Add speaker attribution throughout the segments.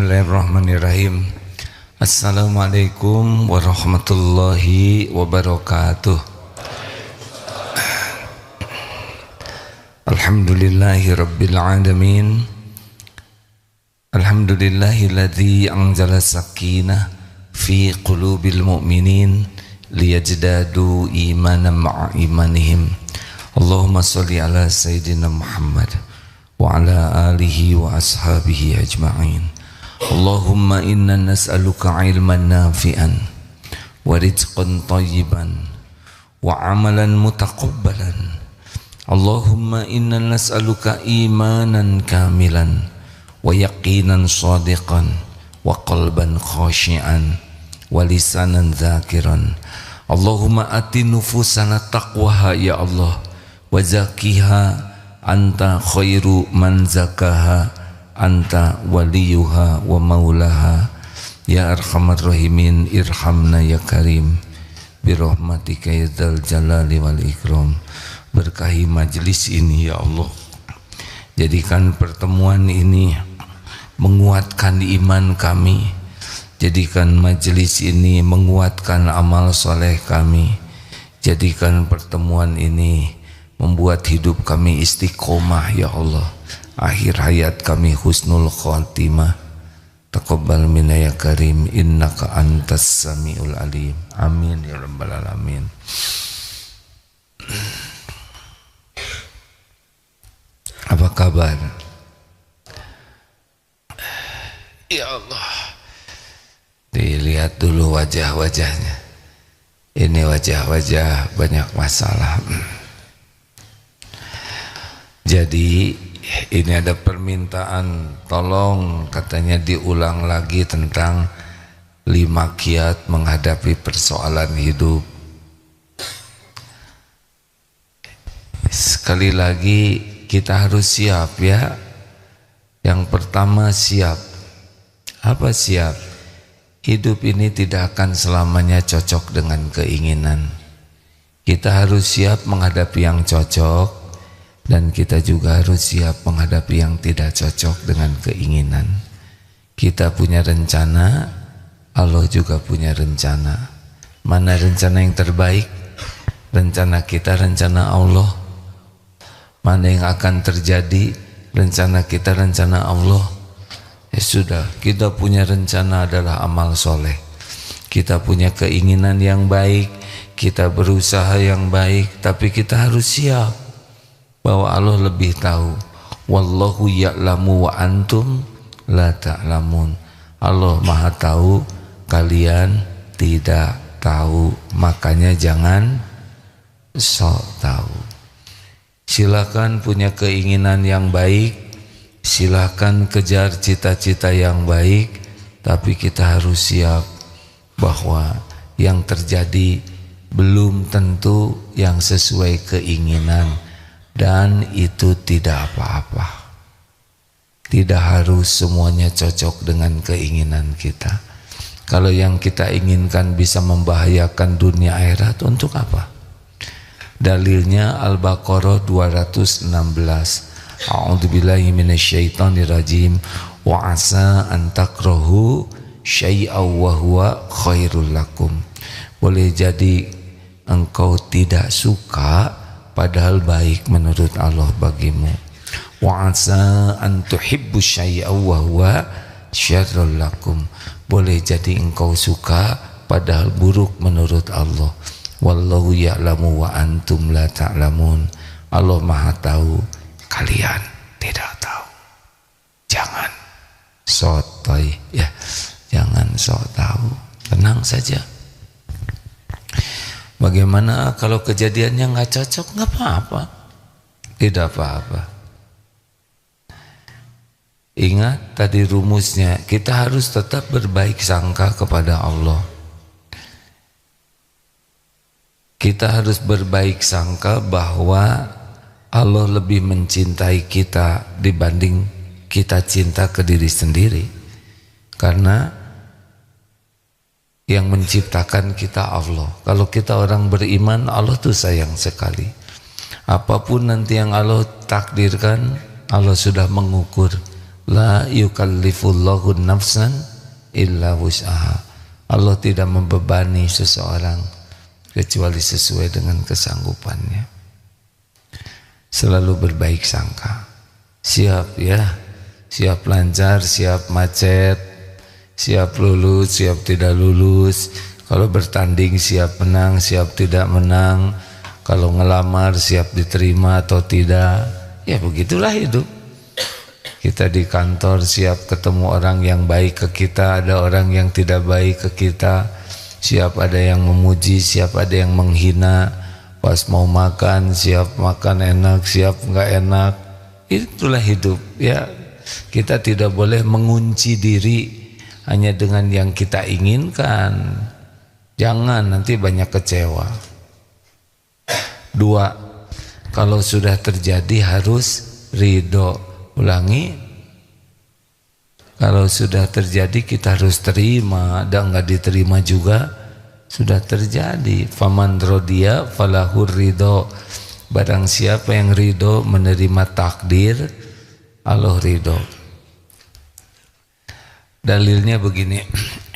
Speaker 1: Bismillahirrahmanirrahim. Assalamualaikum warahmatullahi wabarakatuh. Alhamdulillahi rabbil alamin. Alhamdulillahilladzi anzala sakinah fi qulubil mu'minin liyajdadu imanan ma'a imanihim. Allahumma sholli ala sayyidina Muhammad wa ala alihi wa ashabihi ajma'in. Allahumma inna nas'aluka ilman nafi'an wa rizqan tayyiban wa amalan mutaqabbalan. Allahumma inna nas'aluka imanan kamilan wa yaqinan shadiqan wa qalban khashi'an wa lisanan dzakiran. Allahumma ati nufusana taqwaha ya Allah wa zakiha anta khairu man zakaha anta waliyuha wa maulaha ya arhamar rahimin irhamna ya karim birahmatika ya dzal jalali wal ikram. Berkahi majlis ini ya Allah, jadikan pertemuan ini menguatkan iman kami, jadikan majlis ini menguatkan amal soleh kami, jadikan pertemuan ini membuat hidup kami istiqomah ya Allah, akhir hayat kami husnul khatimah. Taqabbal minna ya karim innaka antas samiul alim. Amin ya rabbal alamin. Apa kabar? Ya Allah, dilihat dulu wajah-wajahnya. Ini wajah-wajah banyak masalah. Jadi ini ada permintaan, tolong katanya diulang lagi tentang 5 kiat menghadapi persoalan hidup. Sekali lagi kita harus siap ya. Yang pertama siap. Apa siap? Hidup ini tidak akan selamanya cocok dengan keinginan. Kita harus siap menghadapi yang cocok, dan kita juga harus siap menghadapi yang tidak cocok dengan keinginan. Kita punya rencana, Allah juga punya rencana. Mana rencana yang terbaik? Rencana kita, rencana Allah. Mana yang akan terjadi? Rencana kita, rencana Allah. Ya sudah, kita punya rencana adalah amal soleh. Kita punya keinginan yang baik, kita berusaha yang baik, tapi kita harus siap bahwa Allah lebih tahu. Wallahu ya'lamu wa antum la ta'lamun. Allah Maha tahu, kalian tidak tahu. Makanya jangan sok tahu. Silakan punya keinginan yang baik, silakan kejar cita-cita yang baik, tapi kita harus siap bahwa yang terjadi belum tentu yang sesuai keinginan. Dan itu tidak apa-apa. Tidak harus semuanya cocok dengan keinginan kita. Kalau yang kita inginkan bisa membahayakan dunia akhirat, untuk apa? Dalilnya Al-Baqarah 216. A'udzubillahi minasyaitonirrajim. Wa asa an takrahu syai'aw wa huwa khairul lakum. Boleh jadi engkau tidak suka padahal baik menurut Allah bagimu. Wa asa an tuhibbu syai'aw wa huwa syarrul lakum. Boleh jadi engkau suka padahal buruk menurut Allah. Wallahu ya'lamu wa antum la ta'lamun. Allah Maha tahu, kalian tidak tahu. Jangan sotoy ya. Jangan sok tahu. Tenang saja. Bagaimana kalau kejadiannya nggak cocok? Nggak apa-apa, tidak apa-apa. Ingat tadi rumusnya, kita harus tetap berbaik sangka kepada Allah. Kita harus berbaik sangka bahwa Allah lebih mencintai kita dibanding kita cinta ke diri sendiri. Karena yang menciptakan kita Allah. Kalau kita orang beriman, Allah tuh sayang sekali. Apapun nanti yang Allah takdirkan, Allah sudah mengukur La yukallifullahu nafsan illa wus'aha. Allah tidak membebani seseorang kecuali sesuai dengan kesanggupannya. Selalu berbaik sangka. Siap ya, siap lancar, siap macet, siap lulus, siap tidak lulus. Kalau bertanding siap menang, siap tidak menang. Kalau ngelamar siap diterima atau tidak. Ya begitulah hidup. Kita di kantor siap ketemu orang yang baik ke kita, ada orang yang tidak baik ke kita. Siap ada yang memuji, siap ada yang menghina. Pas mau makan, siap makan enak, siap enggak enak. Itulah hidup ya. Kita tidak boleh mengunci diri hanya dengan yang kita inginkan. Jangan, nanti banyak kecewa. 2, kalau sudah terjadi harus ridho. Ulangi, kalau sudah terjadi kita harus terima, dan enggak diterima juga sudah terjadi. Faman rodiya falahur ridho. Barang siapa yang ridho menerima takdir, Allah ridho. Dalilnya begini,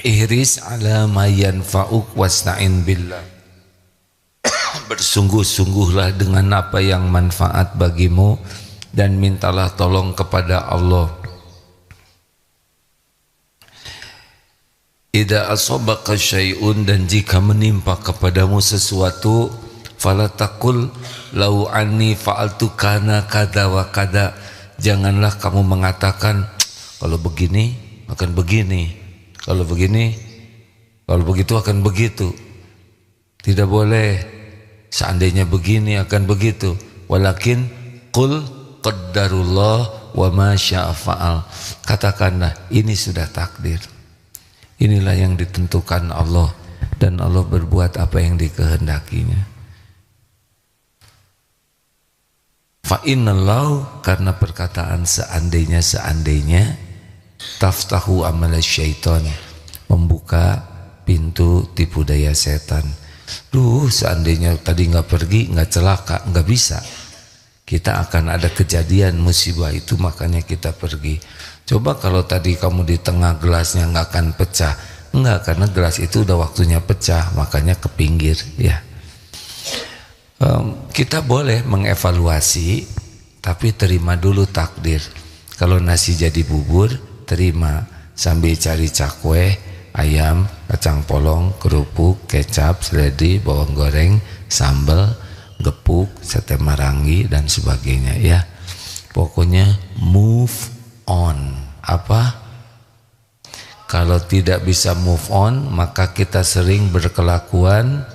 Speaker 1: ihris ala ma yanfa'uk wasta'in billah. Bersungguh-sungguhlah dengan apa yang manfaat bagimu dan mintalah tolong kepada Allah. Idza asabaka syai'un, dan jika menimpa kepadamu sesuatu, fala taqul lau anni fa'altu kana kada wa kada. Janganlah kamu mengatakan kalau begini akan begini, kalau begini, kalau begitu akan begitu. Tidak boleh seandainya begini akan begitu. Walakin qul qaddarullah wa ma syaa fa'al. Katakanlah ini sudah takdir. Inilah yang ditentukan Allah, dan Allah berbuat apa yang dikehendakinya. Fa innallahu, karena perkataan seandainya taftahu amala syaitan, membuka pintu tipu daya setan. Seandainya tadi nggak pergi, nggak celaka, nggak bisa. Kita akan ada kejadian musibah itu, makanya kita pergi. Coba kalau tadi kamu di tengah gelasnya nggak akan pecah. Enggak, karena gelas itu udah waktunya pecah, makanya ke pinggir ya. Kita boleh mengevaluasi, tapi terima dulu takdir. Kalau nasi jadi bubur, terima sambil cari cakwe, ayam, kacang polong, kerupuk, kecap, seledri, bawang goreng, sambal, gepuk, sate marangi dan sebagainya ya. Pokoknya move on. Apa? Kalau tidak bisa move on, maka kita sering berkelakuan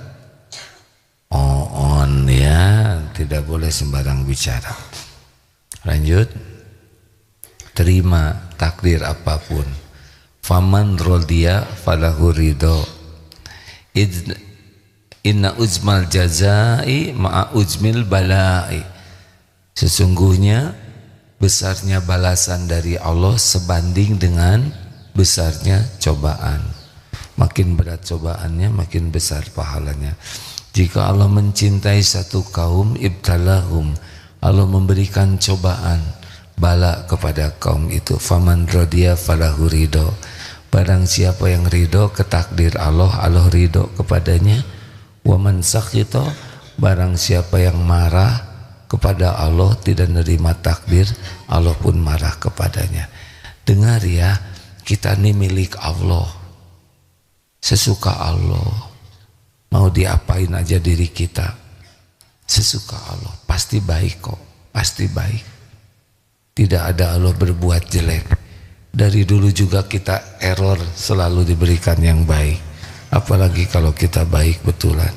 Speaker 1: on ya, tidak boleh sembarang bicara. Lanjut. Terima takdir apapun. Faman rodiya falahu ridho. Inna ujmal jazai ma'a ujmil balai. Sesungguhnya besarnya balasan dari Allah sebanding dengan besarnya cobaan. Makin berat cobaannya, makin besar pahalanya. Jika Allah mencintai satu kaum, ibtalahum, Allah memberikan cobaan, bala kepada kaum itu. Faman rodiya falahu ridho. Barang siapa yang ridho ke takdir Allah, Allah ridho kepadanya. Waman sakhito, barang siapa yang marah kepada Allah, tidak nerima takdir, Allah pun marah kepadanya. Dengar ya, kita ini milik Allah, sesuka Allah. Mau diapain aja diri kita, sesuka Allah, pasti baik kok, pasti baik. Tidak ada Allah berbuat jelek. Dari dulu juga kita error, selalu diberikan yang baik. Apalagi kalau kita baik betulan.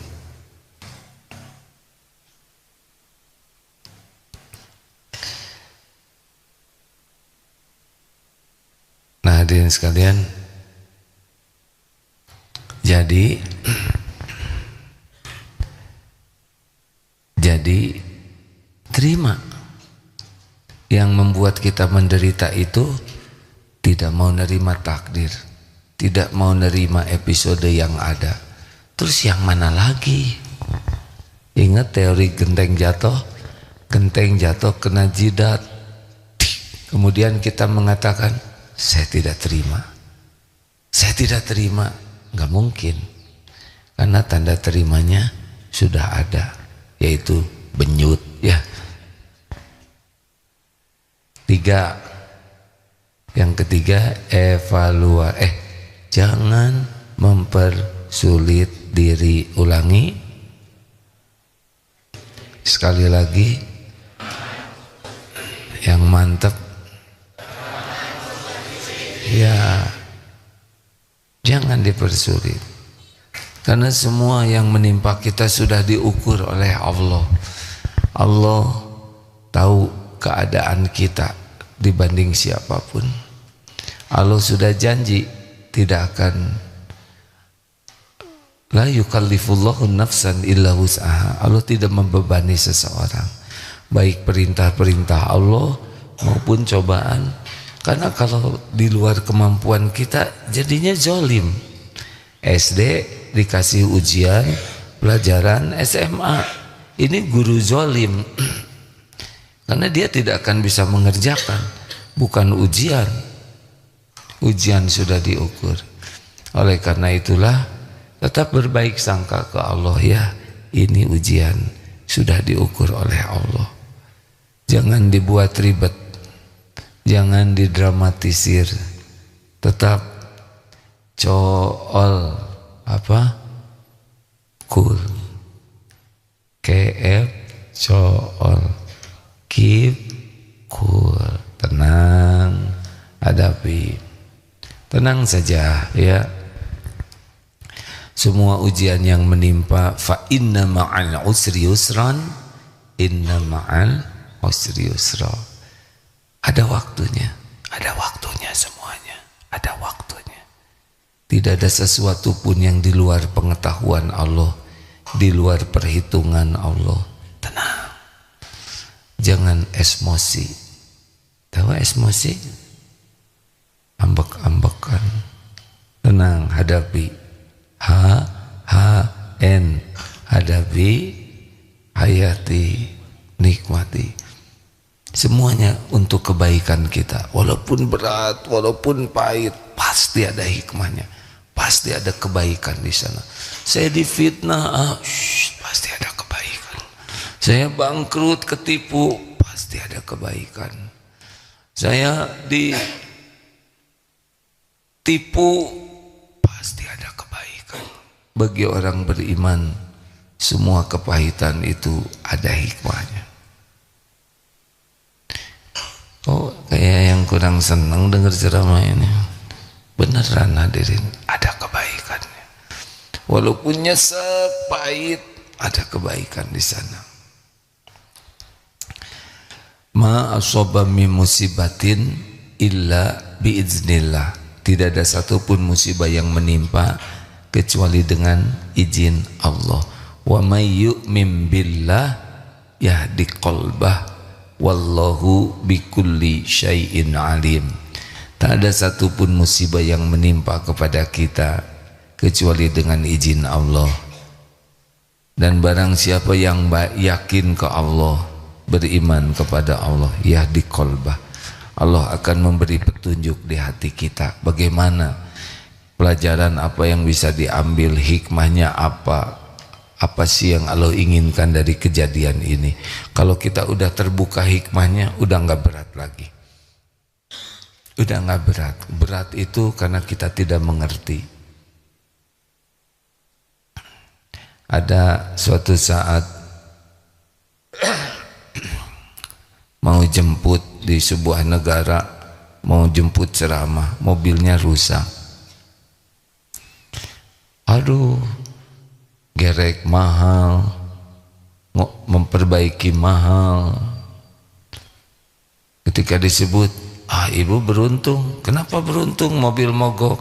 Speaker 1: Nah, hadirin sekalian, jadi terima. Yang membuat kita menderita itu tidak mau nerima takdir, tidak mau nerima episode yang ada. Terus yang mana lagi? Ingat teori genteng jatuh kena jidat, Kemudian kita mengatakan, saya tidak terima. Saya tidak terima, nggak mungkin. Karena tanda terimanya sudah ada, yaitu benyut ya. 3. Yang ketiga, jangan mempersulit diri. Ulangi sekali lagi yang mantap ya, jangan dipersulit, karena semua yang menimpa kita sudah diukur oleh Allah. Allah tahu keadaan kita dibanding siapapun. Allah sudah janji tidak akan, la yukallifullahu nafsan illa wus'aha. Allah tidak membebani seseorang, baik perintah-perintah Allah maupun cobaan. Karena kalau di luar kemampuan kita jadinya zolim. SD dikasih ujian, pelajaran SMA ini guru zolim. Karena dia tidak akan bisa mengerjakan, bukan ujian. Ujian sudah diukur. Oleh karena itulah tetap berbaik sangka ke Allah ya. Ini ujian sudah diukur oleh Allah. Jangan dibuat ribet, jangan didramatisir. Tetap cool. KF cool. Keep cool. Tenang, hadapi. Tenang saja ya. Semua ujian yang menimpa, fa inna ma'al usri yusran, inna ma'al usri yusra. Ada waktunya semuanya, ada waktunya. Tidak ada sesuatu pun yang di luar pengetahuan Allah, di luar perhitungan Allah. Tenang, jangan emosi. Tahu emosi? Ambek-ambekan. Tenang, hadapi. Hadapi, hayati, nikmati. Semuanya untuk kebaikan kita. Walaupun berat, walaupun pahit, pasti ada hikmahnya, pasti ada kebaikan di sana. Saya difitnah, pasti ada kebaikan. Saya bangkrut, ketipu, pasti ada kebaikan. Saya ditipu, pasti ada kebaikan. Bagi orang beriman, semua kepahitan itu ada hikmahnya. Oh, kayak yang kurang senang dengar ceramah ini. Beneran hadirin, ada kebaikannya. Walaupun nyesek, pahit, ada kebaikan di sana. Ma asaba min musibatin illa biiznillah. Tidak ada satupun musibah yang menimpa kecuali dengan izin Allah. Wa may yu'min billah yahdi qalbah. Wallahu bikulli syai'in alim. Tak ada satupun musibah yang menimpa kepada kita kecuali dengan izin Allah. Dan barang siapa yang yakin ke Allah, beriman kepada Allah, yahdi qalbah, Allah akan memberi petunjuk di hati kita. Bagaimana pelajaran apa yang bisa diambil, hikmahnya apa sih yang Allah inginkan dari kejadian ini. Kalau kita udah terbuka hikmahnya, udah nggak berat lagi. Udah nggak berat. Berat itu karena kita tidak mengerti. Ada suatu saat mau jemput di sebuah negara, mau jemput ceramah, mobilnya rusak. Aduh, gerek mahal, memperbaiki mahal. Ketika disebut, ibu beruntung. Kenapa beruntung? Mobil mogok.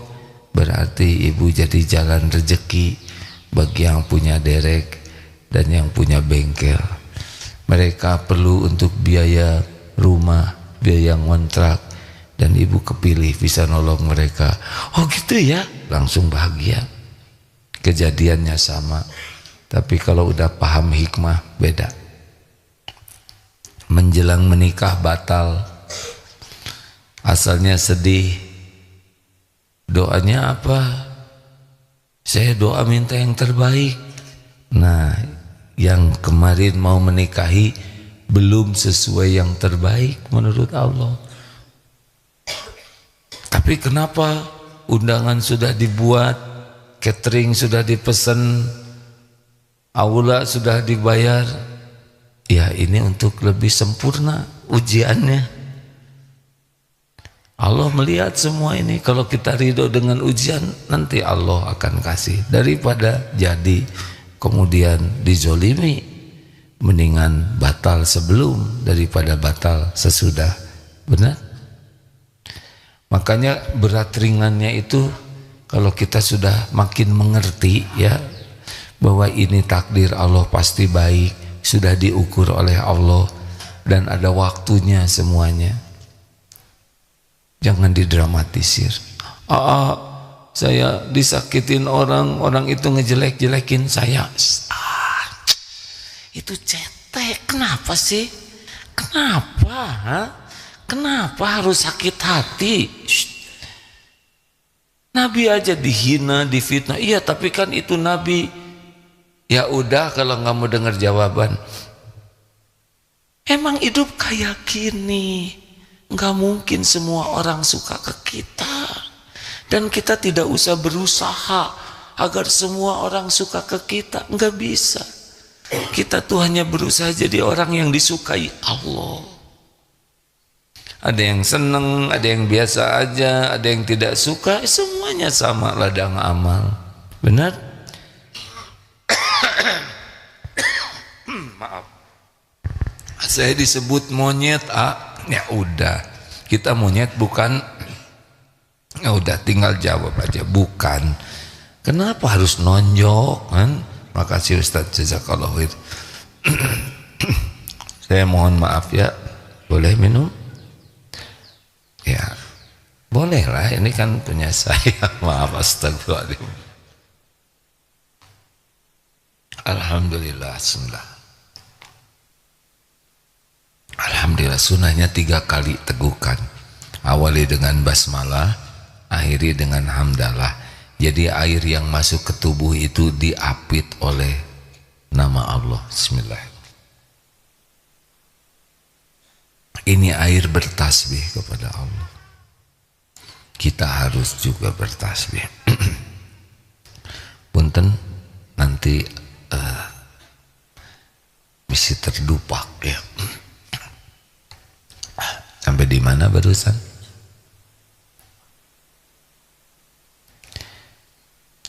Speaker 1: Berarti ibu jadi jalan rezeki bagi yang punya derek dan yang punya bengkel. Mereka perlu untuk biaya rumah, biaya ngontrak, dan ibu kepilih bisa nolong mereka. Oh gitu ya, langsung bahagia. Kejadiannya sama, tapi kalau udah paham hikmah beda. Menjelang menikah batal, asalnya sedih, doanya apa? Saya doa minta yang terbaik. Nah, yang kemarin mau menikahi belum sesuai yang terbaik menurut Allah. Tapi kenapa undangan sudah dibuat, catering sudah dipesan, aula sudah dibayar? Ya, ini untuk lebih sempurna ujiannya. Allah melihat semua ini. Kalau kita ridho dengan ujian, nanti Allah akan kasih. Daripada jadi kemudian dizolimi, mendingan batal sebelum daripada batal sesudah. Benar? Makanya berat ringannya itu kalau kita sudah makin mengerti ya, bahwa ini takdir Allah pasti baik, sudah diukur oleh Allah dan ada waktunya semuanya. Jangan didramatisir. Saya disakitin orang, orang itu ngejelek-jelekin saya. Itu cetek. Kenapa sih? Kenapa? Kenapa harus sakit hati? Nabi aja dihina, difitnah. Iya, tapi kan itu Nabi. Ya udah, kalau nggak mau dengar jawaban. Emang hidup kayak gini. Nggak mungkin semua orang suka ke kita, dan kita tidak usah berusaha agar semua orang suka ke kita. Nggak bisa. Kita tuh hanya berusaha jadi orang yang disukai Allah. Ada yang seneng, ada yang biasa aja, ada yang tidak suka. Semuanya sama ladang amal. Benar? Maaf, saya disebut monyet. Ya udah, kita monyet bukan? Ya udah, tinggal jawab aja, bukan. Kenapa harus nonjok kan? Makasih Ustaz, jazakallah khair. Saya mohon maaf ya, boleh minum? Ya, boleh lah, ini kan punya saya. Maaf, astagfirullahaladzim. Alhamdulillah, bismillah. Alhamdulillah, sunahnya 3 kali tegukan. Awali dengan basmalah, akhiri dengan hamdalah. Jadi air yang masuk ke tubuh itu diapit oleh nama Allah. Bismillah. Ini air bertasbih kepada Allah. Kita harus juga bertasbih. Punten, nanti misi terdupak ya. Sampai di mana barusan?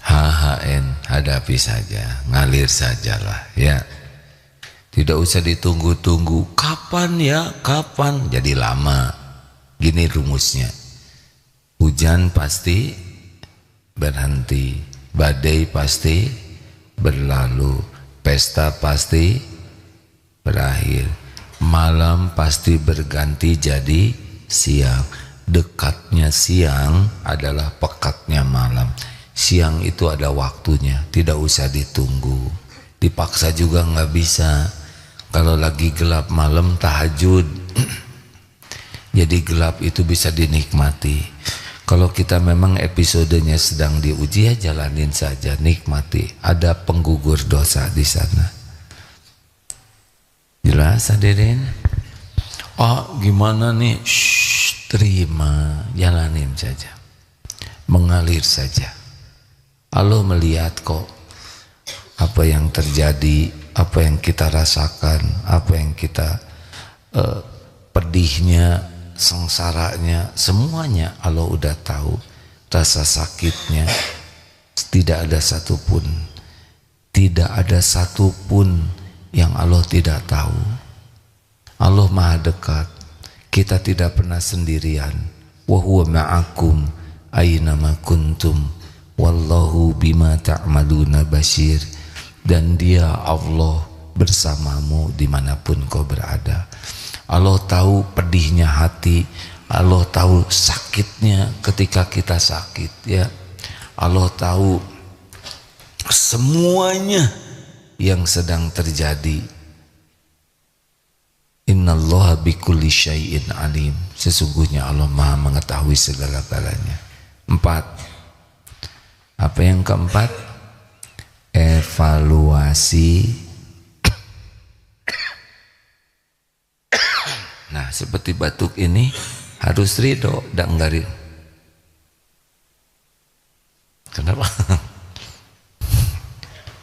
Speaker 1: HHN, hadapi saja, ngalir sajalah ya. Tidak usah ditunggu-tunggu. Kapan ya? Kapan? Jadi lama. Gini rumusnya. Hujan pasti berhenti, badai pasti berlalu, pesta pasti berakhir. Malam pasti berganti jadi siang. Dekatnya siang adalah pekatnya malam. Siang itu ada waktunya, tidak usah ditunggu. Dipaksa juga nggak bisa. Kalau lagi gelap malam tahajud, jadi gelap itu bisa dinikmati. Kalau kita memang episodenya sedang diuji, ya jalanin saja, nikmati. Ada penggugur dosa di sana. Jelas hadirin? Gimana nih? Terima, jalanin saja, mengalir saja. Allah melihat kok apa yang terjadi, apa yang kita rasakan, apa yang kita pedihnya, sengsaranya, semuanya Allah udah tahu. Rasa sakitnya tidak ada satupun, tidak ada satupun yang Allah tidak tahu. Allah maha dekat. Kita tidak pernah sendirian. Wa huwa ma'akum aynama kuntum wallahu bima ta'maluna basyir. Dan dia Allah bersamamu dimanapun kau berada. Allah tahu pedihnya hati, Allah tahu sakitnya ketika kita sakit ya. Allah tahu semuanya yang sedang terjadi. Innallaha bikulli syai'in alim. Sesungguhnya Allah Maha mengetahui segala-galanya. 4. Apa yang keempat? Evaluasi. Nah, seperti batuk ini harus ridho dan enggak ridho. Kenapa?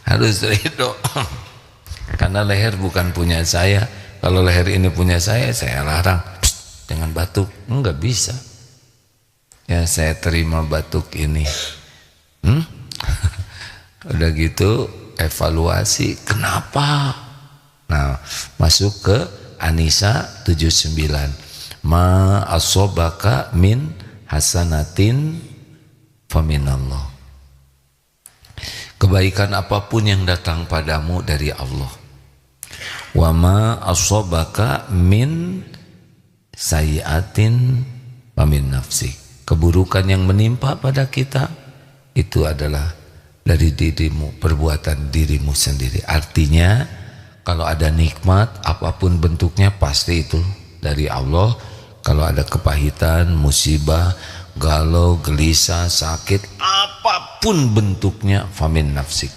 Speaker 1: Harus ridho. Karena leher bukan punya saya. Kalau leher ini punya saya larang. Psst, jangan batuk. Enggak bisa. Ya, saya terima batuk ini. Udah gitu evaluasi. Kenapa? Nah, masuk ke An-Nisa 79. Ma asobaka min hasanatin faminallah. Kebaikan apapun yang datang padamu dari Allah. Wa ma asobaka min sayiatin famin nafsik. Keburukan yang menimpa pada kita itu adalah dari dirimu, perbuatan dirimu sendiri. Artinya kalau ada nikmat apapun bentuknya pasti itu dari Allah. Kalau ada kepahitan, musibah, galau, gelisah, sakit, apapun bentuknya, famin nafsik,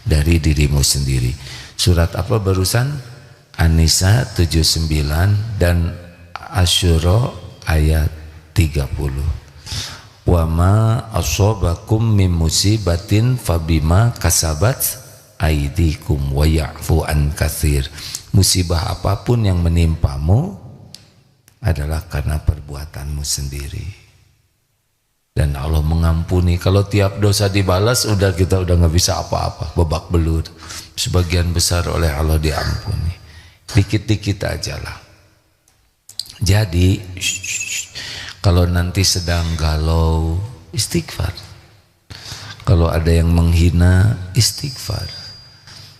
Speaker 1: dari dirimu sendiri. Surat apa barusan? An-Nisa 79 dan Asyura ayat 30. Wa ma asobakum min musibatin fabima kasabat aidikum wa ya'fu an katsir. Musibah apapun yang menimpamu adalah karena perbuatanmu sendiri. Dan Allah mengampuni. Kalau tiap dosa dibalas, kita udah nggak bisa apa-apa, babak belur. Sebagian besar oleh Allah diampuni. Dikit-dikit aja lah. Jadi kalau nanti sedang galau, istighfar. Kalau ada yang menghina, istighfar.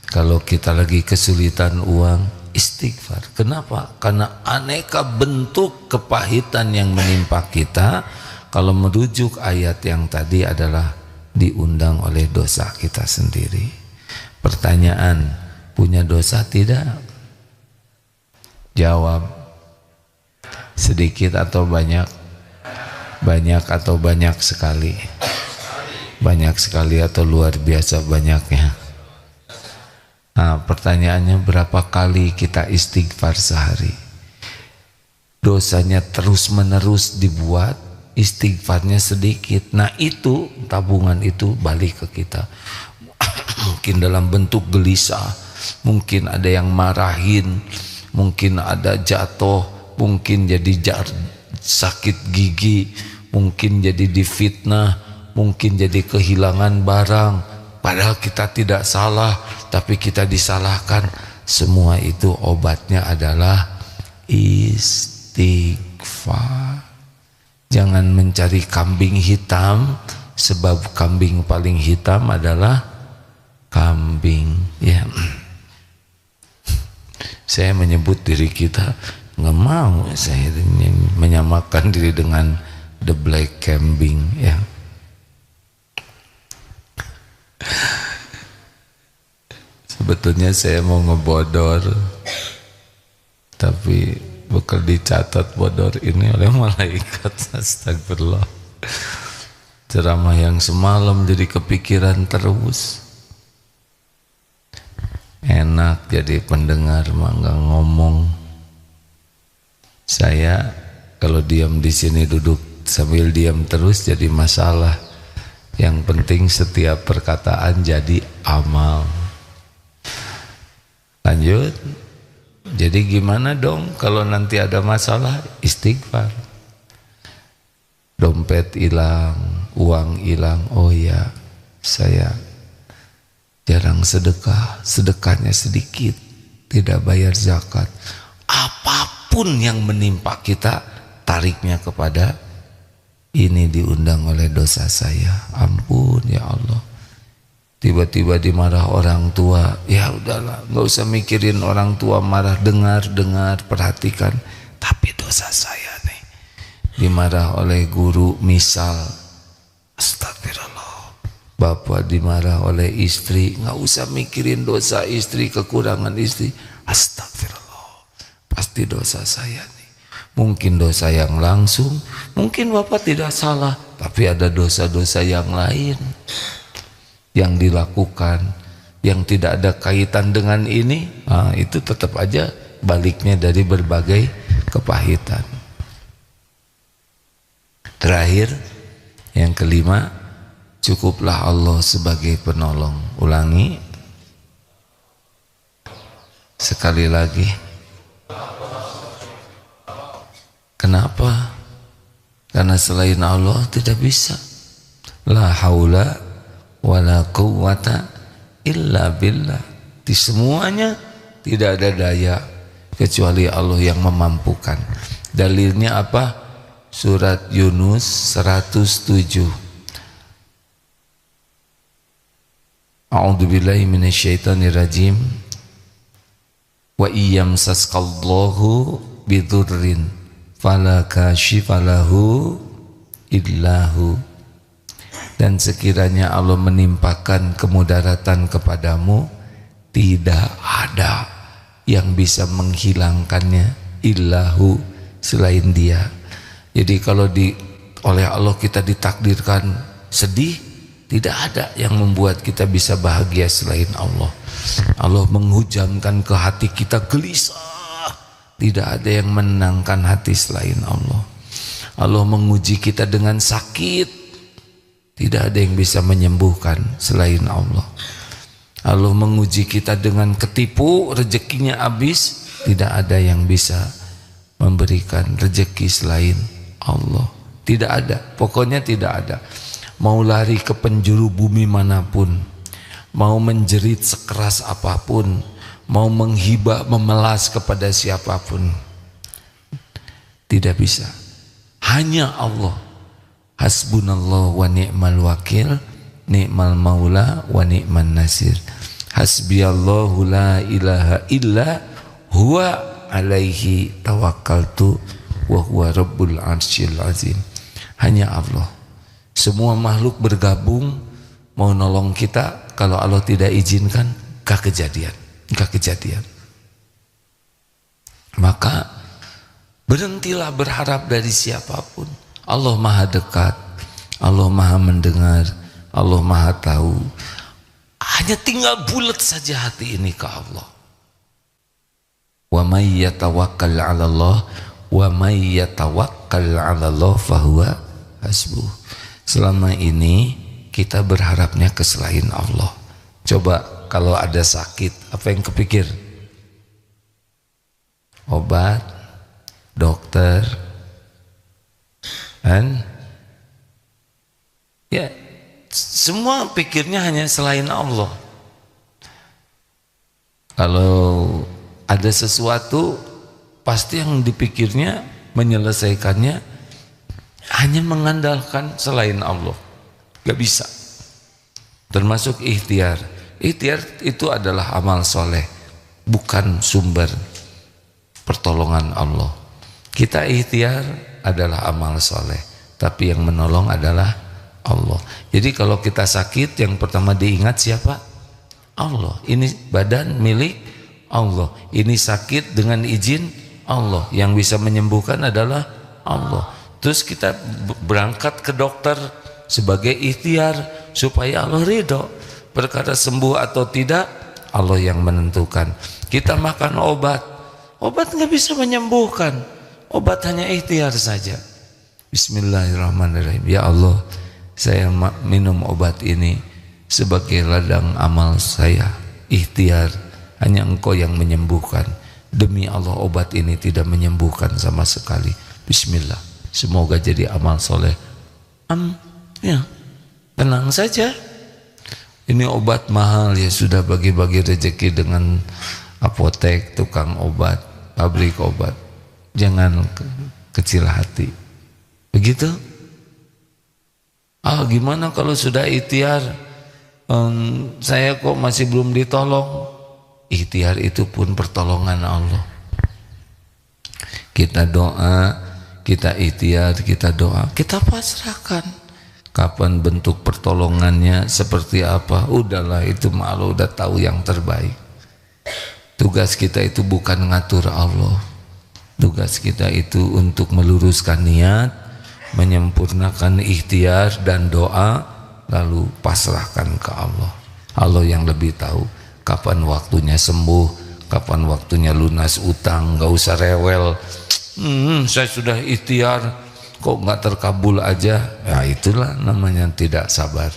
Speaker 1: Kalau kita lagi kesulitan uang, istighfar. Kenapa? Karena aneka bentuk kepahitan yang menimpa kita, kalau merujuk ayat yang tadi adalah diundang oleh dosa kita sendiri. Pertanyaan, punya dosa tidak? Jawab. Sedikit atau banyak? Banyak atau banyak sekali? Banyak sekali atau luar biasa banyaknya? Nah, pertanyaannya berapa kali kita istighfar sehari? Dosanya terus menerus dibuat, istighfarnya sedikit. Nah itu, tabungan itu balik ke kita. Mungkin dalam bentuk gelisah, mungkin ada yang marahin, mungkin ada jatuh, mungkin jadi sakit gigi, mungkin jadi difitnah, mungkin jadi kehilangan barang. Padahal kita tidak salah, tapi kita disalahkan. Semua itu obatnya adalah istighfar. Jangan mencari kambing hitam, sebab kambing paling hitam adalah kambing. Ya, saya menyebut diri kita, nggak mau saya menyamakan diri dengan the black kambing. Ya. Sebetulnya saya mau ngebodor, tapi bakal dicatat bodor ini oleh malaikat. Astagfirullah. Ceramah yang semalam jadi kepikiran terus. Enak jadi pendengar mah nggak ngomong. Saya kalau diam di sini duduk sambil diam terus jadi masalah. Yang penting setiap perkataan jadi amal. Lanjut. Jadi gimana dong kalau nanti ada masalah? Istighfar. Dompet hilang, uang hilang. Oh ya, saya jarang sedekah, sedekahnya sedikit, tidak bayar zakat. Apapun yang menimpa kita, tariknya kepada ini diundang oleh dosa saya. Ampun ya Allah. Tiba-tiba dimarah orang tua, ya udahlah, nggak usah mikirin orang tua marah, dengar, perhatikan. Tapi dosa saya nih, dimarah oleh guru misal, astagfirullah. Bapak dimarah oleh istri, nggak usah mikirin dosa istri, kekurangan istri, astagfirullah. berarti dosa saya nih. Mungkin dosa yang langsung, mungkin Bapak tidak salah, tapi ada dosa-dosa yang lain yang dilakukan yang tidak ada kaitan dengan ini. Itu tetap aja baliknya dari berbagai kepahitan. Terakhir, yang kelima, cukuplah Allah sebagai penolong. Ulangi sekali lagi. Kenapa? Karena selain Allah tidak bisa. La haula wala quwwata illa billah. Di semuanya tidak ada daya kecuali Allah yang memampukan. Dalilnya apa? Surat Yunus 107. A'udzubillahi minasyaitonirrajim. Wa iyyamsaskallahu bidurrin fala kashifa lahu illahu. Dan sekiranya Allah menimpakan kemudaratan kepadamu, tidak ada yang bisa menghilangkannya illahu, selain Dia. Jadi kalau oleh Allah kita ditakdirkan sedih, tidak ada yang membuat kita bisa bahagia selain Allah. Allah menghujamkan ke hati kita gelisah, tidak ada yang menenangkan hati selain Allah. Allah menguji kita dengan sakit, tidak ada yang bisa menyembuhkan selain Allah. Allah menguji kita dengan ketipu, rezekinya habis, tidak ada yang bisa memberikan rezeki selain Allah. Tidak ada, pokoknya tidak ada. Mau lari ke penjuru bumi manapun, mau menjerit sekeras apapun, mau menghibah, memelas kepada siapapun, tidak bisa. Hanya Allah. Hasbunallah wa ni'mal wakil, ni'mal maula wa ni'man nasir. Hasbiyallahu la ilaha illa huwa alaihi tawakkaltu wa huwa rabbul arsyil azim. Hanya Allah. Semua makhluk bergabung mau nolong kita, kalau Allah tidak izinkan, gak kejadian. Maka berhentilah berharap dari siapapun. Allah Maha dekat, Allah Maha mendengar, Allah Maha tahu. Hanya tinggal bulat saja hati ini ke Allah. Wa may yatawakkal 'ala Allah wa may yatawakkal 'ala Allah fahuwa hasbuh. Selama ini kita berharapnya ke selain Allah. Coba kalau ada sakit, apa yang kepikir? Obat, dokter, kan? Ya, semua pikirnya hanya selain Allah. Kalau ada sesuatu, pasti yang dipikirnya, menyelesaikannya hanya mengandalkan selain Allah. Gak bisa. Termasuk ikhtiar. Ikhtiar itu adalah amal soleh, bukan sumber pertolongan Allah. Kita ikhtiar adalah amal soleh, tapi yang menolong adalah Allah. Jadi kalau kita sakit, yang pertama diingat siapa? Allah. Ini badan milik Allah. Ini sakit dengan izin Allah. Yang bisa menyembuhkan adalah Allah. Terus kita berangkat ke dokter sebagai ikhtiar supaya Allah ridho. Perkara sembuh atau tidak, Allah yang menentukan. Kita makan obat, obat nggak bisa menyembuhkan. Obat hanya ikhtiar saja. Bismillahirrahmanirrahim. Ya Allah, saya minum obat ini sebagai ladang amal saya. Ikhtiar, hanya Engkau yang menyembuhkan. Demi Allah, obat ini tidak menyembuhkan sama sekali. Bismillah, semoga jadi amal soleh. Ya, tenang saja. Ini obat mahal, ya sudah, bagi-bagi rezeki dengan apotek, tukang obat, pabrik obat. Jangan kecil hati. Begitu? Gimana kalau sudah ikhtiar, saya kok masih belum ditolong? Ikhtiar itu pun pertolongan Allah. Kita doa, kita ikhtiar, kita doa, kita pasrahkan. Kapan bentuk pertolongannya, seperti apa, udahlah, itu Allah udah tahu yang terbaik. Tugas kita itu bukan ngatur Allah, Tugas kita itu untuk meluruskan niat, menyempurnakan ikhtiar dan doa, lalu pasrahkan ke Allah. Allah yang lebih tahu kapan waktunya sembuh, kapan waktunya lunas utang. Gak usah rewel, saya sudah ikhtiar kok gak terkabul aja. Ya itulah namanya tidak sabar.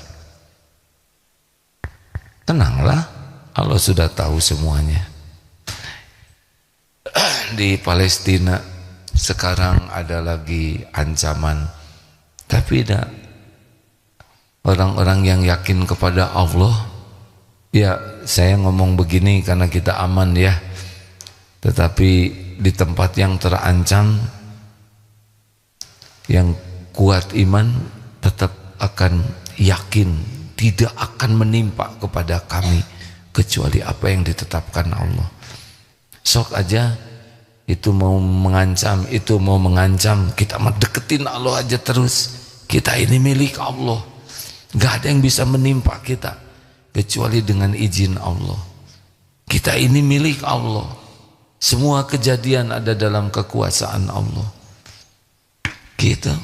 Speaker 1: Tenanglah, Allah sudah tahu semuanya. Di Palestina sekarang ada lagi ancaman, tapi tidak. Orang-orang yang yakin kepada Allah, ya saya ngomong begini karena kita aman ya, tetapi di tempat yang terancam, yang kuat iman tetap akan yakin tidak akan menimpa kepada kami kecuali apa yang ditetapkan Allah. Sok aja itu mau mengancam, itu mau mengancam, kita mah deketin Allah aja terus. Kita ini milik Allah, gak ada yang bisa menimpa kita kecuali dengan izin Allah. Kita ini milik Allah, semua kejadian ada dalam kekuasaan Allah. Gitu.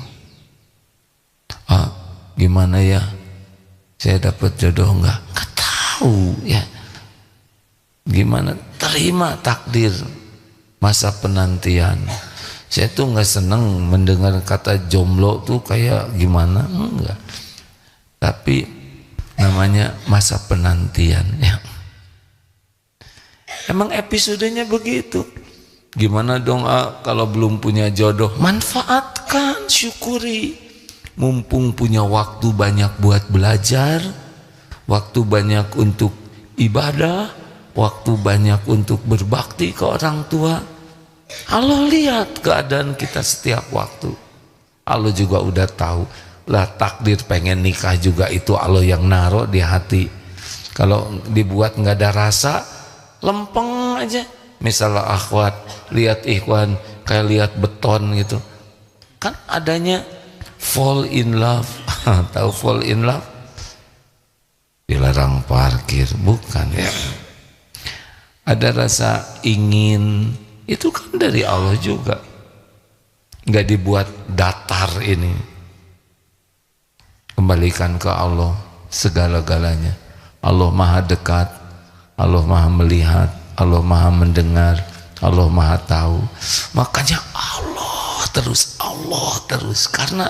Speaker 1: Gimana ya, saya dapat jodoh enggak? Gak tahu ya. Gimana? Terima takdir, masa penantian. Saya tuh nggak seneng mendengar kata jomblo tuh kayak gimana, enggak. Tapi namanya masa penantian ya. Emang episodenya begitu. Gimana dong kalau belum punya jodoh? Manfaatkan, syukuri. Mumpung punya waktu banyak buat belajar, waktu banyak untuk ibadah, waktu banyak untuk berbakti ke orang tua. Allah lihat keadaan kita setiap waktu. Allah juga udah tahu lah, takdir pengen nikah juga itu Allah yang naruh di hati. Kalau dibuat nggak ada rasa, lempeng aja. Misalnya akhwat lihat ikhwan kayak lihat beton gitu, kan adanya fall in love. Tahu fall in love? Dilarang parkir, bukan ya. Ada rasa ingin, itu kan dari Allah juga, nggak dibuat datar ini. Kembalikan ke Allah segala-galanya. Allah maha dekat, Allah maha melihat, Allah maha mendengar, Allah maha tahu. Makanya Allah terus, karena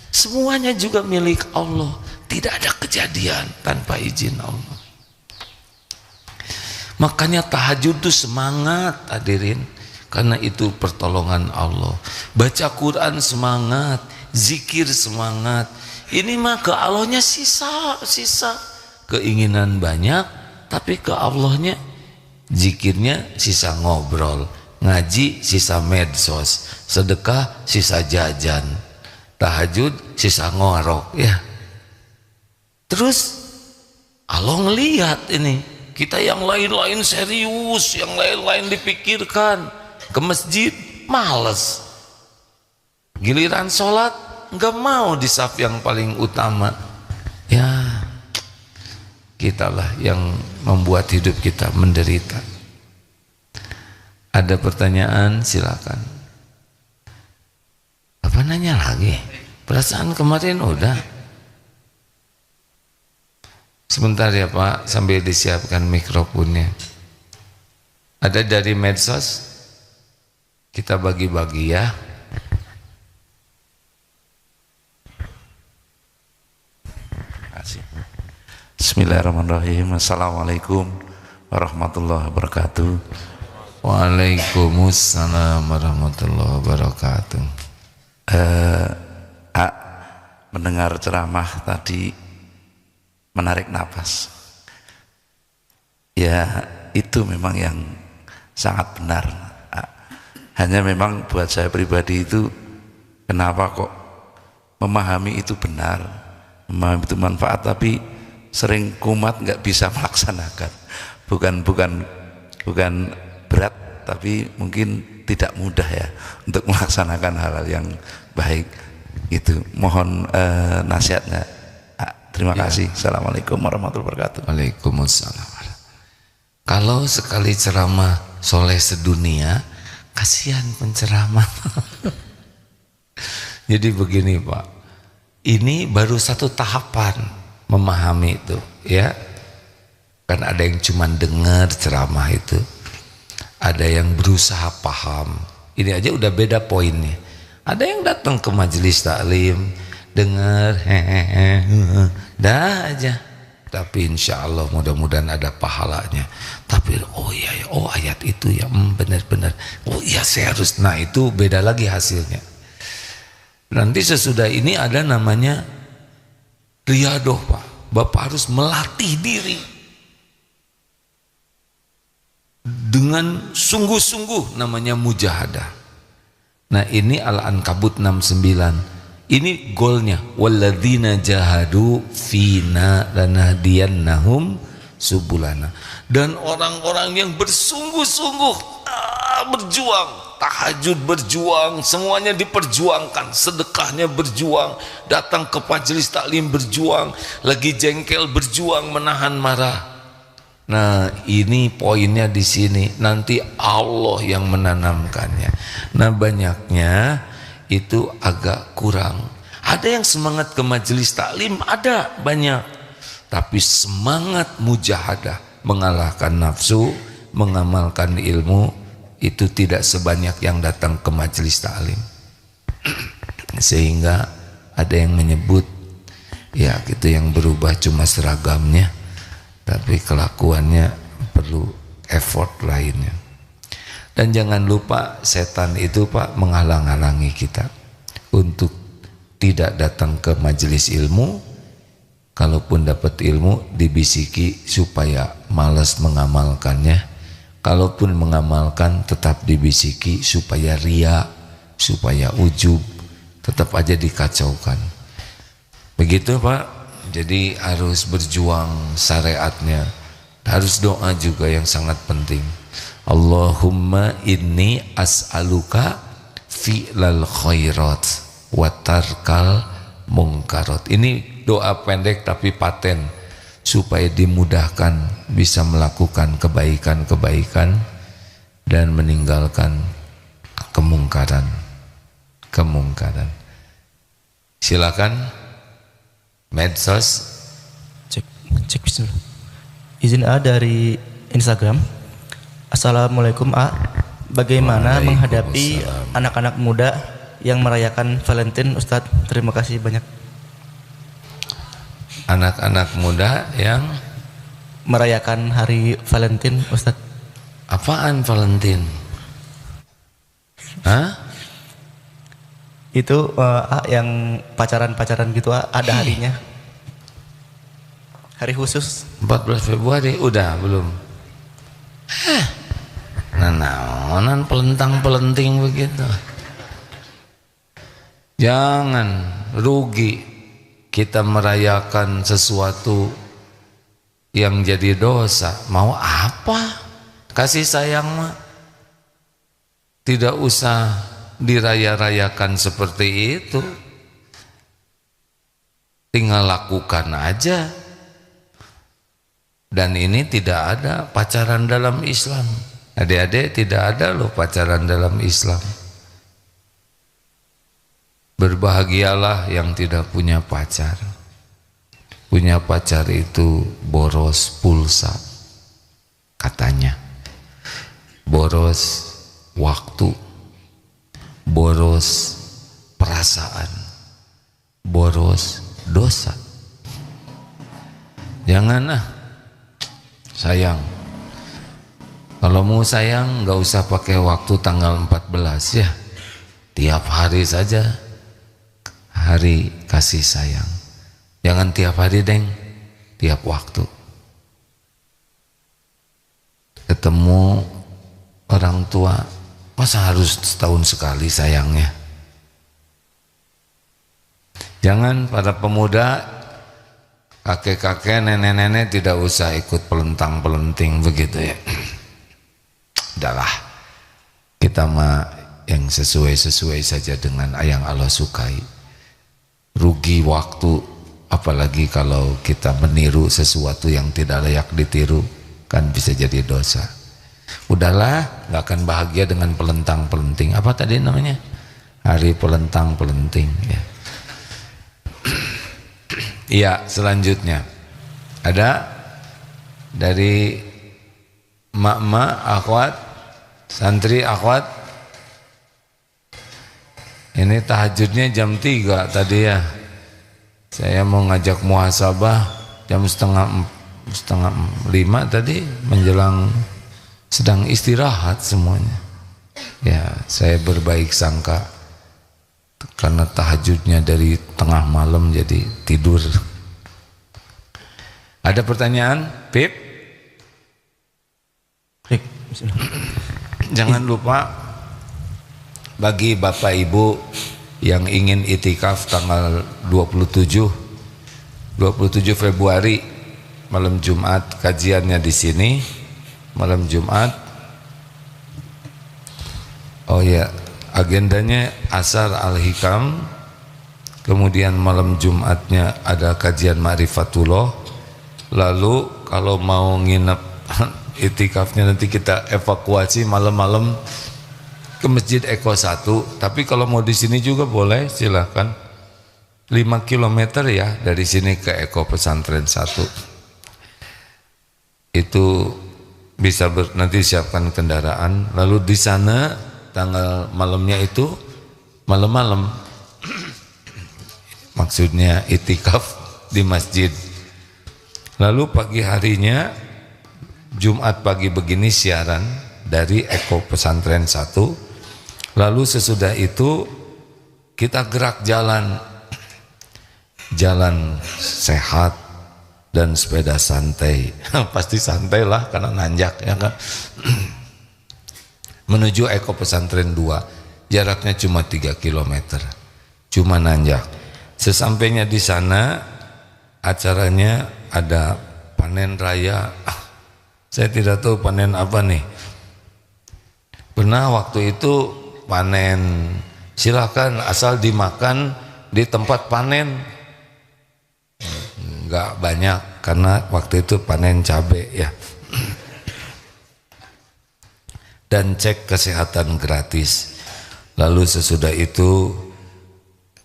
Speaker 1: semuanya juga milik Allah. Tidak ada kejadian tanpa izin Allah. Makanya tahajud itu semangat hadirin, karena itu pertolongan Allah. Baca Quran semangat, zikir semangat. Ini mah ke Allahnya sisa. Keinginan banyak, tapi ke Allahnya zikirnya sisa ngobrol, ngaji sisa medsos, sedekah sisa jajan, tahajud sisa ngorok ya. Terus Allah ngelihat ini, kita yang lain-lain serius, yang lain-lain dipikirkan, ke masjid males, giliran sholat nggak mau di saf yang paling utama. Ya kitalah yang membuat hidup kita menderita. Ada pertanyaan silakan. Apa nanya lagi? Perasaan kemarin udah. Sebentar ya Pak, sambil disiapkan mikrofonnya. Ada dari medsos, kita bagi-bagi ya.
Speaker 2: Bismillahirrahmanirrahim. Assalamualaikum warahmatullahi wabarakatuh.
Speaker 1: Waalaikumsalam warahmatullahi wabarakatuh.
Speaker 2: Mendengar ceramah tadi menarik nafas. Ya itu memang yang sangat benar. Hanya memang buat saya pribadi itu, kenapa kok memahami itu benar, memahami itu manfaat, tapi sering kumat nggak bisa melaksanakan. Bukan berat, tapi mungkin tidak mudah ya untuk melaksanakan hal-hal yang baik. Itu mohon nasihatnya. Terima kasih. Assalamualaikum warahmatullahi wabarakatuh.
Speaker 1: Waalaikumsalam. Kalau sekali ceramah soleh sedunia, kasihan penceramah. Jadi begini Pak, ini baru satu tahapan memahami itu ya. Kan ada yang cuma dengar ceramah itu, ada yang berusaha paham. Ini aja udah beda poinnya. Ada yang datang ke majelis taklim, dengar dah aja. Tapi insya Allah mudah-mudahan ada pahalanya. Tapi oh iya ya, oh ayat itu ya, benar-benar. Oh iya saya harus. Nah itu beda lagi hasilnya. Nanti sesudah ini ada namanya riadoh Pak. Bapak harus melatih diri dengan sungguh-sungguh, namanya mujahadah. Nah ini Al-Ankabut 69. Ini goalnya, walladzina jahadu fina lanahdiyannahum subulana. Dan orang-orang yang bersungguh-sungguh berjuang, tahajud berjuang, semuanya diperjuangkan, sedekahnya berjuang, datang ke majelis taklim berjuang, lagi jengkel berjuang menahan marah. Nah ini poinnya di sini, nanti Allah yang menanamkannya. Nah banyaknya itu agak kurang. Ada yang semangat ke majelis taklim, ada banyak, tapi semangat mujahadah, mengalahkan nafsu, mengamalkan ilmu, itu tidak sebanyak yang datang ke majelis taklim. Sehingga ada yang menyebut ya gitu, yang berubah cuma seragamnya, tapi kelakuannya perlu effort lainnya. Dan jangan lupa setan itu Pak menghalang-halangi kita untuk tidak datang ke majelis ilmu. Kalaupun dapat ilmu dibisiki supaya malas mengamalkannya. Kalaupun mengamalkan tetap dibisiki supaya ria, supaya ujub, tetap aja dikacaukan. Begitu Pak. Jadi harus berjuang syariatnya. Harus doa juga yang sangat penting. Allahumma inni as'aluka fi'lal khairat wa tarkal mungkarat. Ini doa pendek tapi paten, supaya dimudahkan bisa melakukan kebaikan-kebaikan dan meninggalkan kemungkaran. Silakan medsos.
Speaker 3: Cek bismillah. Izin A dari Instagram. Assalamualaikum A. Bagaimana menghadapi anak-anak muda yang merayakan Valentine Ustadz? Terima kasih banyak.
Speaker 1: Anak-anak muda yang
Speaker 3: merayakan hari Valentine Ustadz.
Speaker 1: Apaan Valentine? Hah?
Speaker 3: Itu A, yang pacaran-pacaran gitu A, ada harinya. Hari khusus
Speaker 1: 14 Februari udah belum? Nah, pelentang-pelenting begitu. Jangan rugi kita merayakan sesuatu yang jadi dosa. Mau apa? Kasih sayang mah tidak usah diraya-rayakan seperti itu. Tinggal lakukan aja. Dan ini tidak ada pacaran dalam Islam. Adik-adik, tidak ada loh pacaran dalam Islam. Berbahagialah yang tidak punya pacar. Punya pacar itu boros pulsa, katanya. Boros waktu, boros perasaan, boros dosa. Janganlah sayang. Kalau mau sayang nggak usah pakai waktu tanggal 14 ya. Tiap hari saja hari kasih sayang. Jangan tiap hari deng, tiap waktu. Ketemu orang tua, masa harus setahun sekali sayangnya? Jangan para pemuda, kakek-kakek, nenek-nenek tidak usah ikut pelentang-pelenting begitu ya. Udahlah, kita mah yang sesuai-sesuai saja dengan yang Allah sukai. Rugi waktu, apalagi kalau kita meniru sesuatu yang tidak layak ditiru, kan bisa jadi dosa. Udahlah, nggak akan bahagia dengan pelentang-pelenting. Apa tadi namanya? Hari pelentang-pelenting. Ya. Iya, selanjutnya ada dari mak-mak, akhwat, santri, akhwat. Ini tahajudnya jam 3 tadi ya. Saya mau ngajak muhasabah jam setengah 5 tadi menjelang sedang istirahat semuanya. Ya, saya berbaik sangka karena tahajudnya dari tengah malam jadi tidur. Ada pertanyaan, Pip? Jangan lupa bagi Bapak Ibu yang ingin itikaf tanggal 27 Februari malam Jumat, kajiannya di sini malam Jumat. Oh ya, agendanya Asar Al-Hikam, kemudian malam Jumatnya ada kajian Ma'rifatullah. Lalu kalau mau nginep itikafnya nanti kita evakuasi malam-malam ke Masjid Eko 1. Tapi kalau mau di sini juga boleh, silahkan. 5 km ya dari sini ke Eko Pesantren 1. Itu bisa nanti siapkan kendaraan. Lalu di sana tanggal malamnya itu malam-malam. Maksudnya itikaf di masjid. Lalu pagi harinya Jumat pagi begini siaran dari Eko Pesantren 1. Lalu sesudah itu kita gerak jalan sehat dan sepeda santai. Pasti santai lah karena nanjak ya kan. Menuju Eko Pesantren 2, jaraknya cuma 3 km, cuma nanjak. Sesampainya di sana acaranya ada panen raya. Saya tidak tahu panen apa nih. Pernah waktu itu panen, silakan asal dimakan di tempat panen. Enggak banyak karena waktu itu panen cabai ya. Dan cek kesehatan gratis. Lalu sesudah itu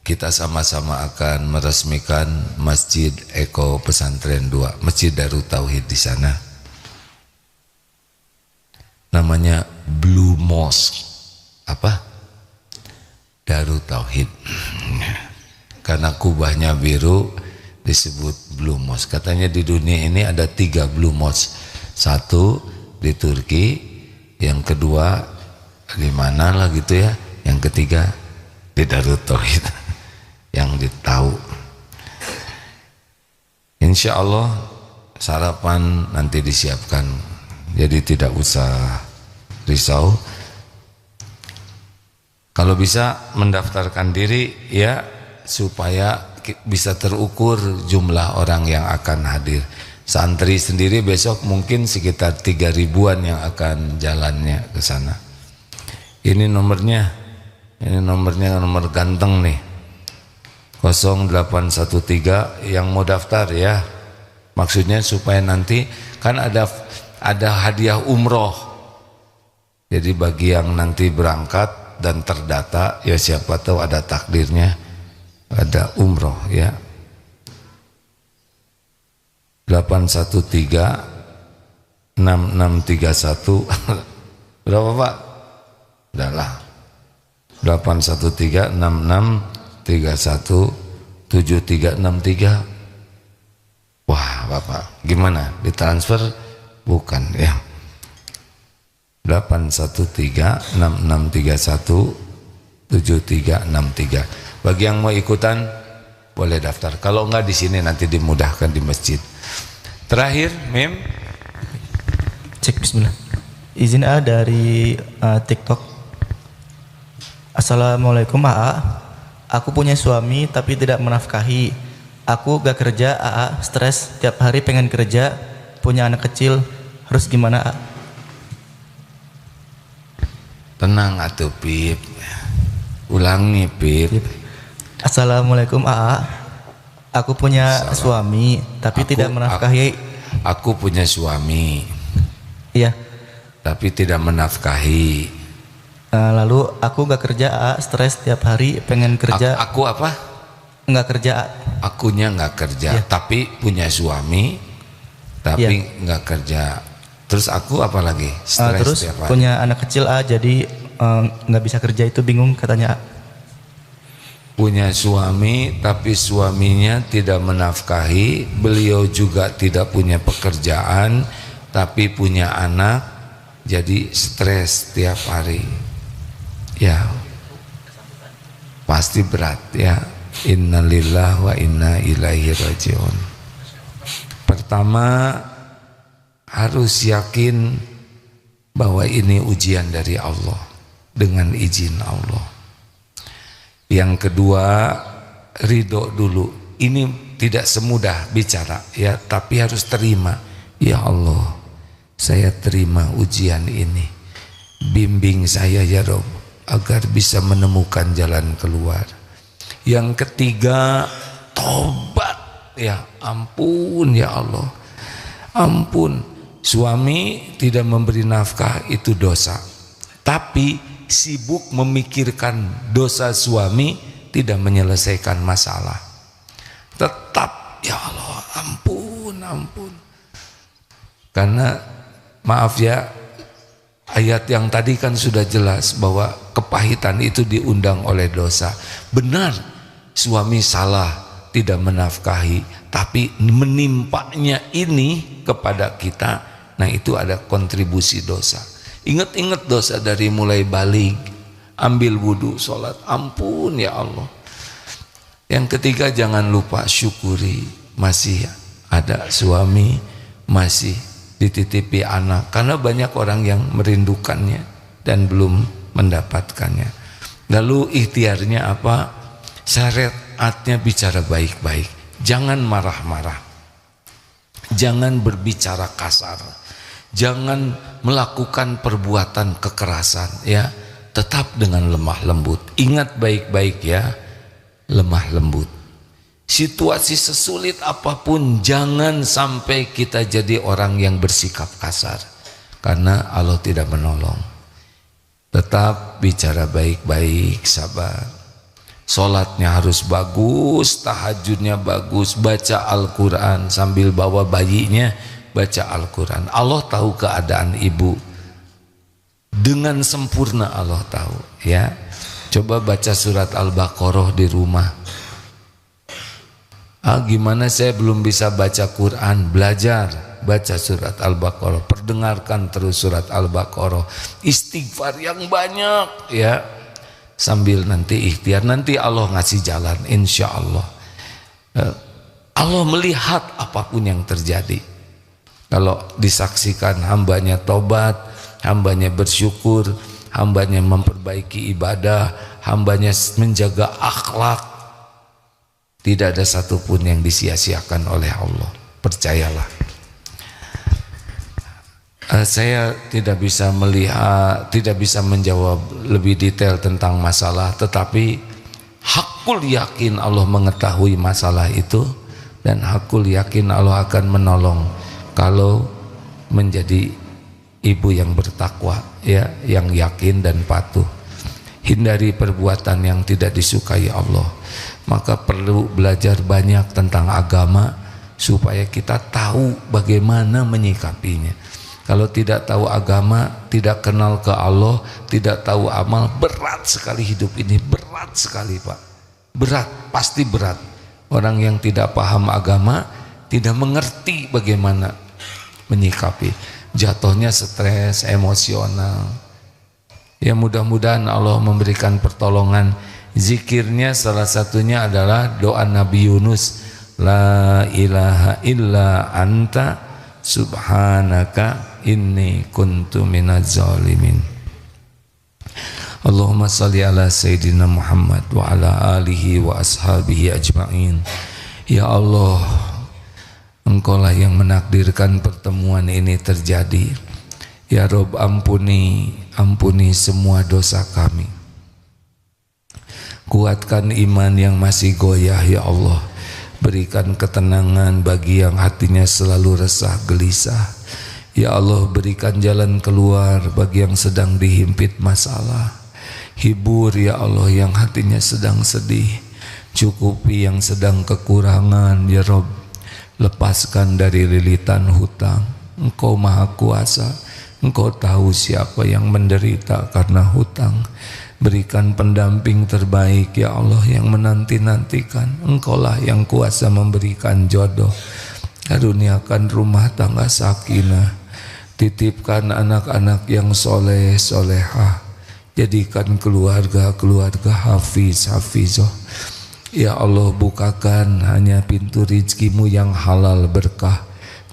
Speaker 1: kita sama-sama akan meresmikan Masjid Eko Pesantren 2, Masjid Darut Tauhid di sana. Namanya Blue Mosque. Apa? Darut Tauhid. Karena kubahnya biru disebut Blue Mosque. Katanya di dunia ini ada 3 Blue Mosque. 1 di Turki, yang kedua di mana lah gitu ya, yang ketiga di Darut Tauhid yang ditahu. Insya Allah sarapan nanti disiapkan, jadi tidak usah risau. Kalau bisa mendaftarkan diri ya, supaya bisa terukur jumlah orang yang akan hadir. Santri sendiri besok mungkin sekitar 3 ribuan yang akan jalannya ke sana. Ini nomornya nomor ganteng nih, 0813 yang mau daftar ya. Maksudnya supaya nanti kan ada hadiah umroh. Jadi bagi yang nanti berangkat dan terdata ya, siapa tahu ada takdirnya ada umroh ya. 813 6631 berapa Pak? Udahlah, 813 6631 7363. Wah Bapak gimana, ditransfer? Bukan ya. 813 6631 7363. Bagi yang mau ikutan boleh daftar. Kalau enggak di sini nanti dimudahkan di masjid. Terakhir, Mim.
Speaker 3: Cek bismillah. Izin A dari TikTok. Assalamualaikum AA. Aku punya suami tapi tidak menafkahi. Aku gak kerja AA, stres tiap hari pengen kerja, punya anak kecil, harus gimana AA?
Speaker 1: Tenang atuh Pip. Ulangi Pip.
Speaker 3: Assalamualaikum AA. Aku punya suami tapi tidak menafkahi.
Speaker 1: Aku punya suami.
Speaker 3: Iya.
Speaker 1: tapi tidak menafkahi.
Speaker 3: Lalu aku nggak kerja, stres tiap hari, pengen kerja.
Speaker 1: Aku apa?
Speaker 3: Nggak kerja.
Speaker 1: Akunya nggak kerja,
Speaker 3: Ya.
Speaker 1: tapi punya suami, tapi nggak kerja. Terus aku apa lagi? Stres
Speaker 3: Terus
Speaker 1: tiap hari.
Speaker 3: punya anak kecil, jadi nggak bisa kerja, itu bingung katanya.
Speaker 1: Punya suami, tapi suaminya tidak menafkahi. Beliau juga tidak punya pekerjaan, tapi punya anak, jadi stres tiap hari. Ya, pasti berat ya. Innalillahi wa inna ilaihi rajiun. Pertama, harus yakin bahwa ini ujian dari Allah, dengan izin Allah. Yang kedua, ridho dulu. Ini tidak semudah bicara ya, tapi harus terima. Ya Allah, saya terima ujian ini. Bimbing saya ya Rabb, agar bisa menemukan jalan keluar. Yang ketiga, tobat. Ya ampun ya Allah, ampun. Suami tidak memberi nafkah itu dosa, tapi sibuk memikirkan dosa suami tidak menyelesaikan masalah. Tetap ya Allah, ampun, ampun. Karena maaf ya, ayat yang tadi kan sudah jelas bahwa kepahitan itu diundang oleh dosa. Benar, suami salah tidak menafkahi, tapi menimpanya ini kepada kita, nah itu ada kontribusi dosa. Ingat-ingat dosa dari mulai balik, ambil wudhu, sholat, ampun ya Allah. Yang ketiga, jangan lupa syukuri masih ada suami, masih dititipi anak, karena banyak orang yang merindukannya dan belum mendapatkannya. Lalu ikhtiarnya apa? Syariatnya bicara baik-baik, jangan marah-marah, jangan berbicara kasar, jangan melakukan perbuatan kekerasan ya, tetap dengan lemah lembut. Ingat baik-baik ya, lemah lembut. Situasi sesulit apapun, jangan sampai kita jadi orang yang bersikap kasar, karena Allah tidak menolong. Tetap bicara baik-baik, sabar. Sholatnya harus bagus, tahajudnya bagus, baca Al-Quran sambil bawa bayinya, baca Al-Quran. Allah tahu keadaan ibu dengan sempurna, Allah tahu ya. Coba baca surat Al-Baqarah di rumah. Gimana saya belum bisa baca Quran? Belajar baca surat Al-Baqarah, perdengarkan terus surat Al-Baqarah, istighfar yang banyak ya, sambil nanti ikhtiar, nanti Allah ngasih jalan insya Allah. Allah melihat apapun yang terjadi. Kalau disaksikan hambanya tobat, hambanya bersyukur, hambanya memperbaiki ibadah, hambanya menjaga akhlak, tidak ada satupun yang disia-siakan oleh Allah, percayalah. Saya tidak bisa melihat, tidak bisa menjawab lebih detail tentang masalah, tetapi hakul yakin Allah mengetahui masalah itu, dan hakul yakin Allah akan menolong kalau menjadi ibu yang bertakwa ya, yang yakin dan patuh. Hindari perbuatan yang tidak disukai Allah. Maka perlu belajar banyak tentang agama supaya kita tahu bagaimana menyikapinya. Kalau tidak tahu agama, tidak kenal ke Allah, tidak tahu amal, berat sekali hidup ini, berat sekali Pak. Berat, pasti berat. Orang yang tidak paham agama tidak mengerti bagaimana menyikapi. Jatuhnya stres, emosional. Ya mudah-mudahan Allah memberikan pertolongan. Zikirnya salah satunya adalah doa Nabi Yunus, la ilaha illa anta subhanaka inni kuntu minaz zalimin. Allahumma salli ala Sayyidina Muhammad wa ala alihi wa ashabihi ajma'in. Ya Allah, Engkaulah yang menakdirkan pertemuan ini terjadi. Ya Rabb, ampuni semua dosa kami. Kuatkan iman yang masih goyah ya Allah. Berikan ketenangan bagi yang hatinya selalu resah gelisah. Ya Allah, berikan jalan keluar bagi yang sedang dihimpit masalah. Hibur ya Allah yang hatinya sedang sedih. Cukupi yang sedang kekurangan ya Rabb. Lepaskan dari lilitan hutang. Engkau maha kuasa. Engkau tahu siapa yang menderita karena hutang. Berikan pendamping terbaik ya Allah yang menanti-nantikan. Engkaulah yang kuasa memberikan jodoh. Karuniakan rumah tangga sakinah. Titipkan anak-anak yang soleh solehah. Jadikan keluarga-keluarga hafiz hafizah. Ya Allah, bukakan hanya pintu rizkimu yang halal berkah.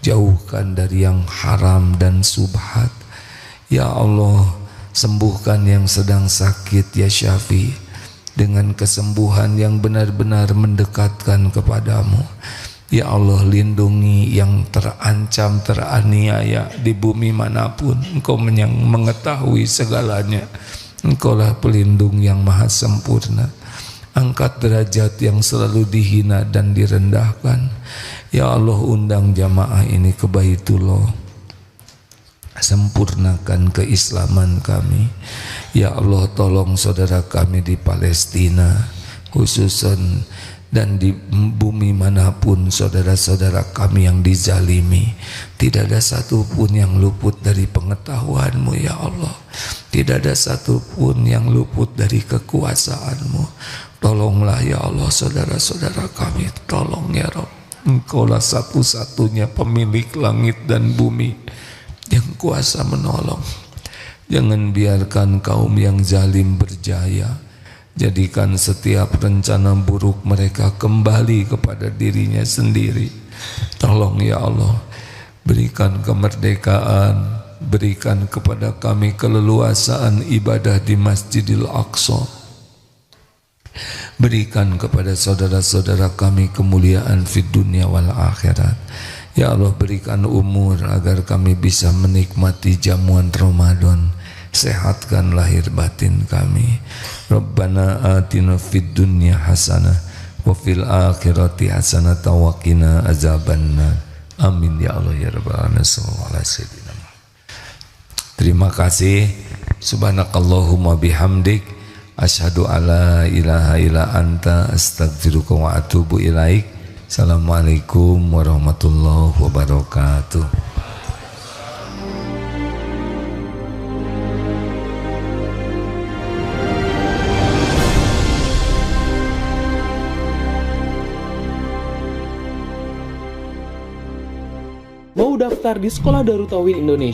Speaker 1: Jauhkan dari yang haram dan subhat. Ya Allah, sembuhkan yang sedang sakit ya Syafi, dengan kesembuhan yang benar-benar mendekatkan kepadamu. Ya Allah, lindungi yang terancam teraniaya di bumi manapun. Engkau yang mengetahui segalanya. Engkaulah pelindung yang maha sempurna. Angkat derajat yang selalu dihina dan direndahkan. Ya Allah, undang jamaah ini ke Baitullah. Sempurnakan keislaman kami. Ya Allah, tolong saudara kami di Palestina khususan, dan di bumi manapun saudara-saudara kami yang dizalimi. Tidak ada satupun yang luput dari pengetahuan-Mu ya Allah. Tidak ada satupun yang luput dari kekuasaan-Mu. Tolonglah ya Allah saudara-saudara kami. Tolong ya Rabb. Engkaulah satu-satunya pemilik langit dan bumi yang kuasa menolong. Jangan biarkan kaum yang zalim berjaya. Jadikan setiap rencana buruk mereka kembali kepada dirinya sendiri. Tolong ya Allah, berikan kemerdekaan, berikan kepada kami keleluasaan ibadah di Masjidil Aqsa. Berikan kepada saudara-saudara kami kemuliaan fid dunia wal akhirat. Ya Allah, berikan umur agar kami bisa menikmati jamuan Ramadan. Sehatkan lahir batin kami. Rabbana atina fid dunya hasanah wa fil akhirati hasanah wa qina azabannar. Amin ya Allah ya rabbal alamin. Terima kasih. Subhanakallahumma bihamdik asyhadu alla ilaha illa anta astaghfiruka wa atubu ilaik. Assalamualaikum warahmatullahi wabarakatuh.
Speaker 4: Mau daftar di Sekolah Darut Tauhid Indonesia?